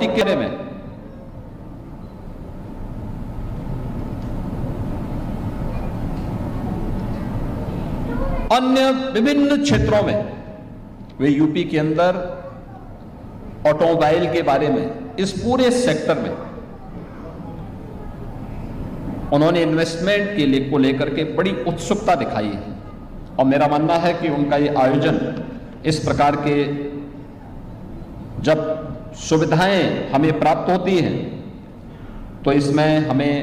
Robotic के बारे में, अन्य विभिन्न क्षेत्रों में वे यूपी के अंदर ऑटोमोबाइल के बारे में, इस पूरे सेक्टर में उन्होंने इन्वेस्टमेंट के लिए को लेकर के बड़ी उत्सुकता दिखाई है। और मेरा मानना है कि उनका ये आयोजन, इस प्रकार के जब सुविधाएं हमें प्राप्त होती हैं तो इसमें हमें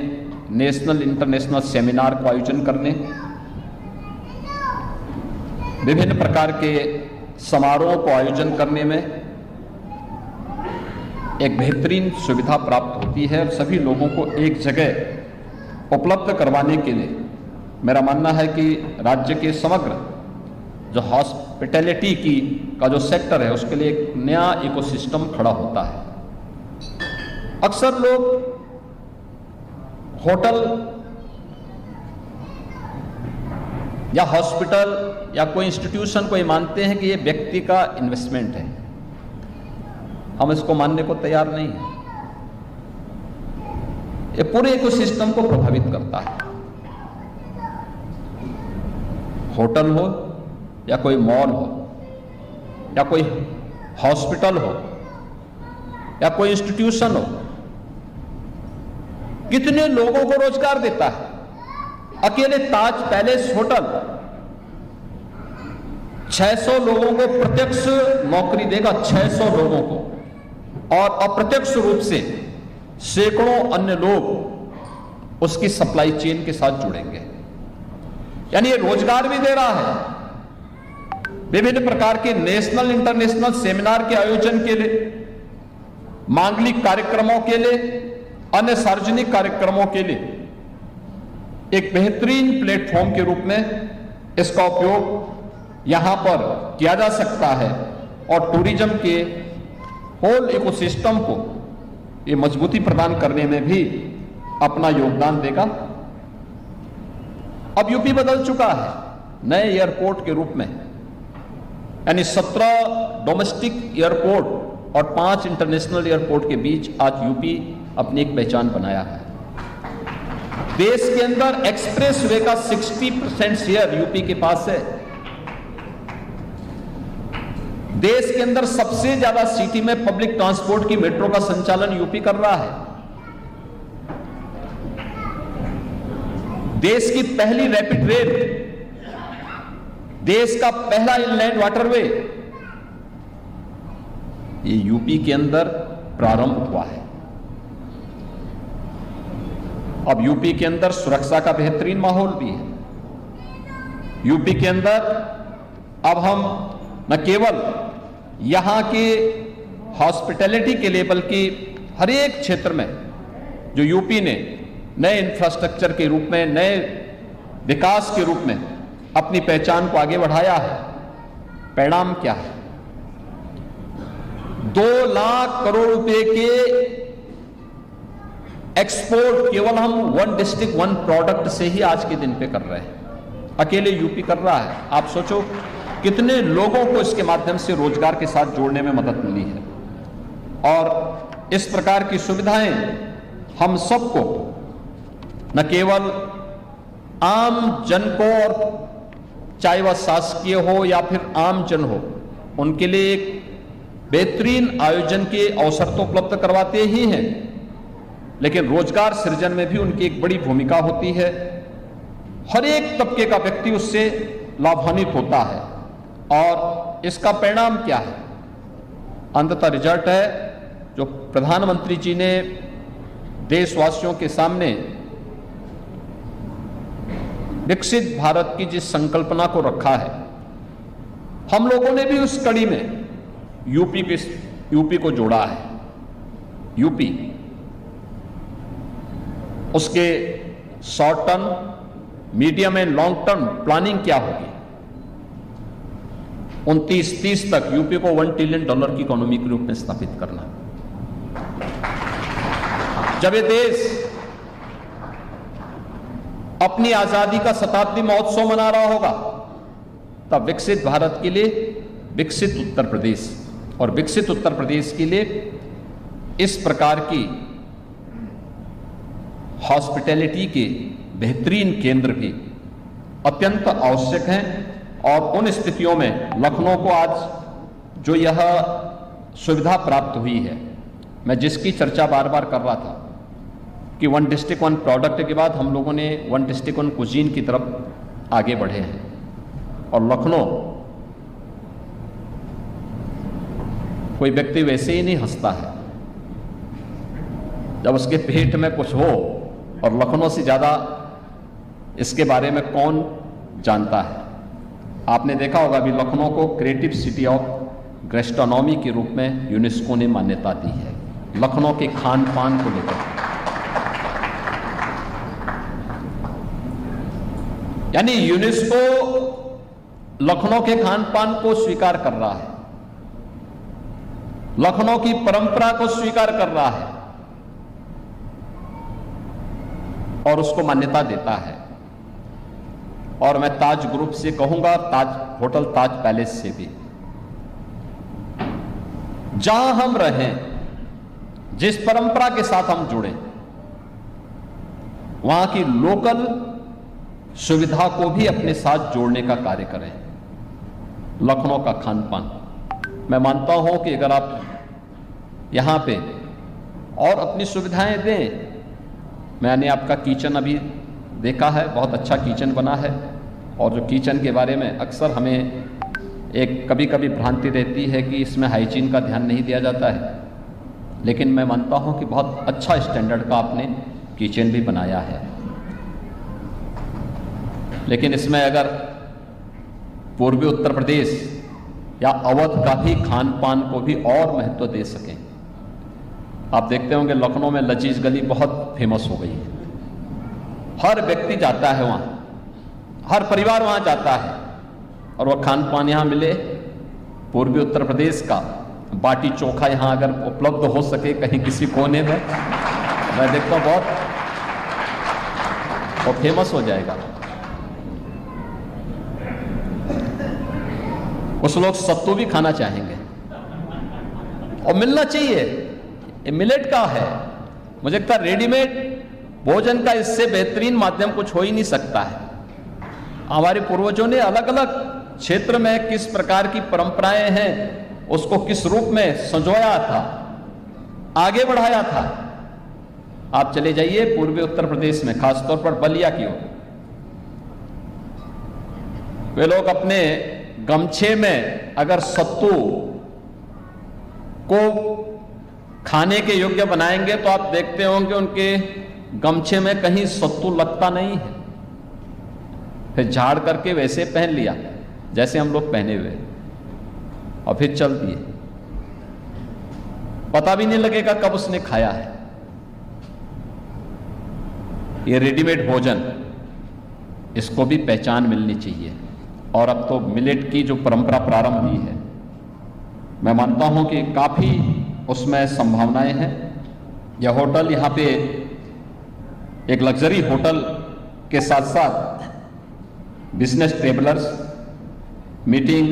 नेशनल इंटरनेशनल सेमिनार को आयोजन करने, विभिन्न प्रकार के समारोह को आयोजन करने में एक बेहतरीन सुविधा प्राप्त होती है। और सभी लोगों को एक जगह उपलब्ध करवाने के लिए मेरा मानना है कि राज्य के समग्र जो हॉस्पिटैलिटी का जो सेक्टर है उसके लिए एक नया इकोसिस्टम खड़ा होता है। अक्सर लोग होटल या हॉस्पिटल या कोई इंस्टीट्यूशन को ये मानते हैं कि ये व्यक्ति का इन्वेस्टमेंट है। हम इसको मानने को तैयार नहीं है। ये पूरे इकोसिस्टम को प्रभावित करता है। होटल हो या कोई मॉल हो या कोई हॉस्पिटल हो या कोई इंस्टीट्यूशन हो, कितने लोगों को रोजगार देता है। अकेले ताज पैलेस होटल 600 लोगों को प्रत्यक्ष नौकरी देगा, 600 लोगों को, और अप्रत्यक्ष रूप से सैकड़ों अन्य लोग उसकी सप्लाई चेन के साथ जुड़ेंगे। यानी ये रोजगार भी दे रहा है। विभिन्न प्रकार के नेशनल इंटरनेशनल सेमिनार के आयोजन के लिए, मांगलिक कार्यक्रमों के लिए, अन्य सार्वजनिक कार्यक्रमों के लिए एक बेहतरीन प्लेटफॉर्म के रूप में इसका उपयोग यहां पर किया जा सकता है और टूरिज्म के होल इकोसिस्टम को ये मजबूती प्रदान करने में भी अपना योगदान देगा। अब यूपी बदल चुका है नए एयरपोर्ट के रूप में, यानी 17 डोमेस्टिक एयरपोर्ट और 5 इंटरनेशनल एयरपोर्ट के बीच आज यूपी अपनी एक पहचान बनाया है। देश के अंदर एक्सप्रेस वे का 60% शेयर यूपी के पास है। देश के अंदर सबसे ज्यादा सिटी में पब्लिक ट्रांसपोर्ट की मेट्रो का संचालन यूपी कर रहा है। देश की पहली रैपिड रेल, देश का पहला इनलैंड वाटरवे ये यूपी के अंदर प्रारंभ हुआ है। अब यूपी के अंदर सुरक्षा का बेहतरीन माहौल भी है। यूपी के अंदर अब हम न केवल यहां के हॉस्पिटैलिटी के लिए बल्कि हर एक क्षेत्र में जो यूपी ने नए इंफ्रास्ट्रक्चर के रूप में, नए विकास के रूप में अपनी पहचान को आगे बढ़ाया है। परिणाम क्या है? 2 लाख करोड़ रुपए के एक्सपोर्ट केवल हम 1 डिस्ट्रिक्ट 1 प्रोडक्ट से ही आज के दिन पे कर रहे हैं। अकेले यूपी कर रहा है। आप सोचो कितने लोगों को इसके माध्यम से रोजगार के साथ जोड़ने में मदद मिली है। और इस प्रकार की सुविधाएं हम सबको, न केवल आम जन को, और चाहे वह शासकीय हो या फिर आम जन हो, उनके लिए एक बेहतरीन आयोजन के अवसर तो उपलब्ध करवाते ही हैं, लेकिन रोजगार सृजन में भी उनकी एक बड़ी भूमिका होती है। हर एक तबके का व्यक्ति उससे लाभान्वित होता है। और इसका परिणाम क्या है? अंततः रिजल्ट है जो प्रधानमंत्री जी ने देशवासियों के सामने विकसित भारत की जिस संकल्पना को रखा है, हम लोगों ने भी उस कड़ी में यूपी को जोड़ा है। यूपी उसके short term, medium and long term planning क्या होगी? 29-30 तक यूपी को $1 ट्रिलियन की इकोनॉमी के रूप में स्थापित करना। जब ये देश अपनी आजादी का शताब्दी महोत्सव मना रहा होगा, तब विकसित भारत के लिए विकसित उत्तर प्रदेश, और विकसित उत्तर प्रदेश के लिए इस प्रकार की हॉस्पिटैलिटी के बेहतरीन केंद्र भी अत्यंत आवश्यक हैं। और उन स्थितियों में लखनऊ को आज जो यह सुविधा प्राप्त हुई है, मैं जिसकी चर्चा बार बार कर रहा था कि वन डिस्ट्रिक्ट वन प्रोडक्ट के बाद हम लोगों ने वन डिस्ट्रिक्ट वन कुजीन की तरफ आगे बढ़े हैं। और लखनऊ, कोई व्यक्ति वैसे ही नहीं हंसता है जब उसके पेट में कुछ हो, और लखनऊ से ज़्यादा इसके बारे में कौन जानता है। आपने देखा होगा अभी लखनऊ को क्रिएटिव सिटी ऑफ गैस्ट्रोनॉमी के रूप में यूनेस्को ने मान्यता दी है, लखनऊ के खान पान को लेकर। यानी यूनेस्को लखनऊ के खान पान को स्वीकार कर रहा है, लखनऊ की परंपरा को स्वीकार कर रहा है और उसको मान्यता देता है। और मैं ताज ग्रुप से कहूंगा, ताज होटल, ताज पैलेस से भी, जहां हम रहें, जिस परंपरा के साथ हम जुड़े, वहां की लोकल सुविधा को भी अपने साथ जोड़ने का कार्य करें। लखनऊ का खान पान, मैं मानता हूं कि अगर आप यहां पे और अपनी सुविधाएं दें, मैंने आपका किचन अभी देखा है, बहुत अच्छा किचन बना है। और जो किचन के बारे में अक्सर हमें एक कभी कभी भ्रांति रहती है कि इसमें हाइजीन का ध्यान नहीं दिया जाता है, लेकिन मैं मानता हूं कि बहुत अच्छा स्टैंडर्ड का आपने किचन भी बनाया है। लेकिन इसमें अगर पूर्वी उत्तर प्रदेश या अवध का भी खान पान को भी और महत्व दे सकें। आप देखते होंगे लखनऊ में लजीज गली बहुत फेमस हो गई है, हर व्यक्ति जाता है वहां, हर परिवार वहां जाता है, और वह खान पान यहां मिले पूर्वी उत्तर प्रदेश का। बाटी चोखा यहां अगर उपलब्ध हो सके कहीं किसी कोने में, मैं देखता हूं बहुत वो फेमस हो जाएगा। कुछ लोग सत्तू भी खाना चाहेंगे और मिलना चाहिए, ये मिलेट का है। मुझे लगता है रेडीमेड भोजन का इससे बेहतरीन माध्यम कुछ हो ही नहीं सकता है। हमारे पूर्वजों ने अलग अलग क्षेत्र में किस प्रकार की परंपराएं हैं उसको किस रूप में संजोया था, आगे बढ़ाया था। आप चले जाइए पूर्वी उत्तर प्रदेश में, खासतौर पर बलिया की ओर, वे लोग अपने गमछे में अगर सत्तू को खाने के योग्य बनाएंगे तो आप देखते होंगे उनके गमछे में कहीं सत्तू लगता नहीं है, फिर झाड़ करके वैसे पहन लिया जैसे हम लोग पहने हुए और फिर चल दिए, पता भी नहीं लगेगा कब उसने खाया है। ये रेडीमेड भोजन, इसको भी पहचान मिलनी चाहिए। और अब तो मिलेट की जो परंपरा प्रारंभ हुई है, मैं मानता हूं कि काफी उसमें संभावनाएं हैं। यह होटल यहाँ पे एक लग्जरी होटल के साथ साथ business travellers, meeting,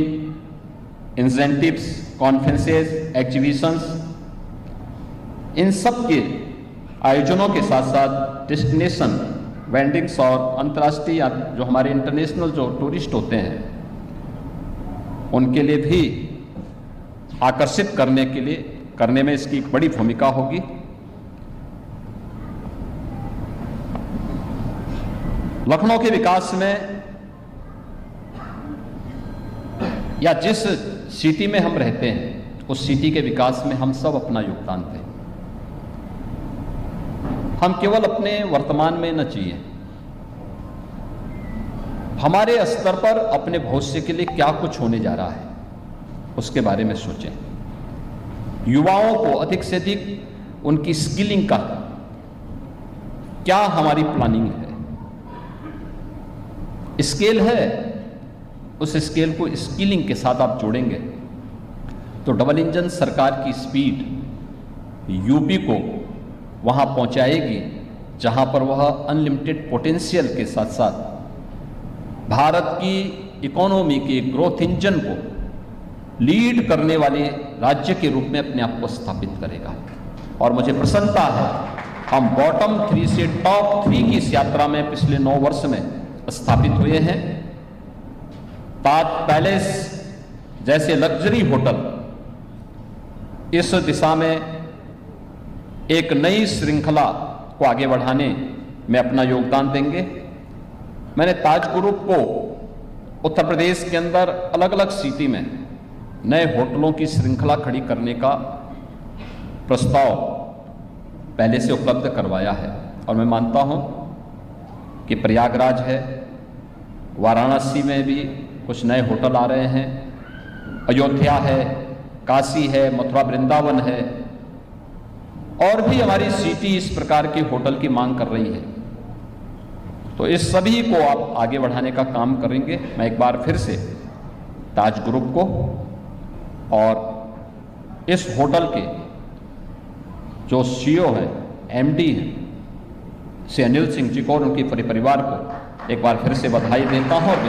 incentives, conferences, exhibitions, इन सब के आयोजनों के साथ साथ डेस्टिनेशन वेंडिंग्स और अंतर्राष्ट्रीय जो हमारे इंटरनेशनल जो टूरिस्ट होते हैं उनके लिए भी आकर्षित करने में इसकी एक बड़ी भूमिका होगी। लखनऊ के विकास में या जिस सिटी में हम रहते हैं उस सिटी के विकास में हम सब अपना योगदान दें। हम केवल अपने वर्तमान में न चाहिए, हमारे स्तर पर अपने भविष्य के लिए क्या कुछ होने जा रहा है उसके बारे में सोचें। युवाओं को अधिक से अधिक उनकी स्किलिंग का क्या हमारी प्लानिंग है, स्केल है, उस स्केल को स्किलिंग के साथ आप जोड़ेंगे तो डबल इंजन सरकार की स्पीड यूपी को वहां पहुंचाएगी जहां पर वह अनलिमिटेड पोटेंशियल के साथ साथ भारत की इकोनॉमी के ग्रोथ इंजन को लीड करने वाले राज्य के रूप में अपने आप को स्थापित करेगा। और मुझे प्रसन्नता है हम बॉटम 3 से टॉप 3 की इस यात्रा में पिछले 9 वर्ष में स्थापित हुए हैं। ताज पैलेस जैसे लग्जरी होटल इस दिशा में एक नई श्रृंखला को आगे बढ़ाने में अपना योगदान देंगे। मैंने ताज ग्रुप को उत्तर प्रदेश के अंदर अलग अलग सिटी में नए होटलों की श्रृंखला खड़ी करने का प्रस्ताव पहले से उपलब्ध करवाया है और मैं मानता हूं कि प्रयागराज है, वाराणसी में भी कुछ नए होटल आ रहे हैं, अयोध्या है, काशी है, मथुरा वृंदावन है और भी हमारी सिटी इस प्रकार के होटल की मांग कर रही है। तो इस सभी को आप आगे बढ़ाने का काम करेंगे। मैं एक बार फिर से ताज ग्रुप को और इस होटल के जो सीईओ हैं, एमडी हैं, श्री अनिल सिंह जी को और उनके परिवार को एक बार फिर से बधाई देता हूं और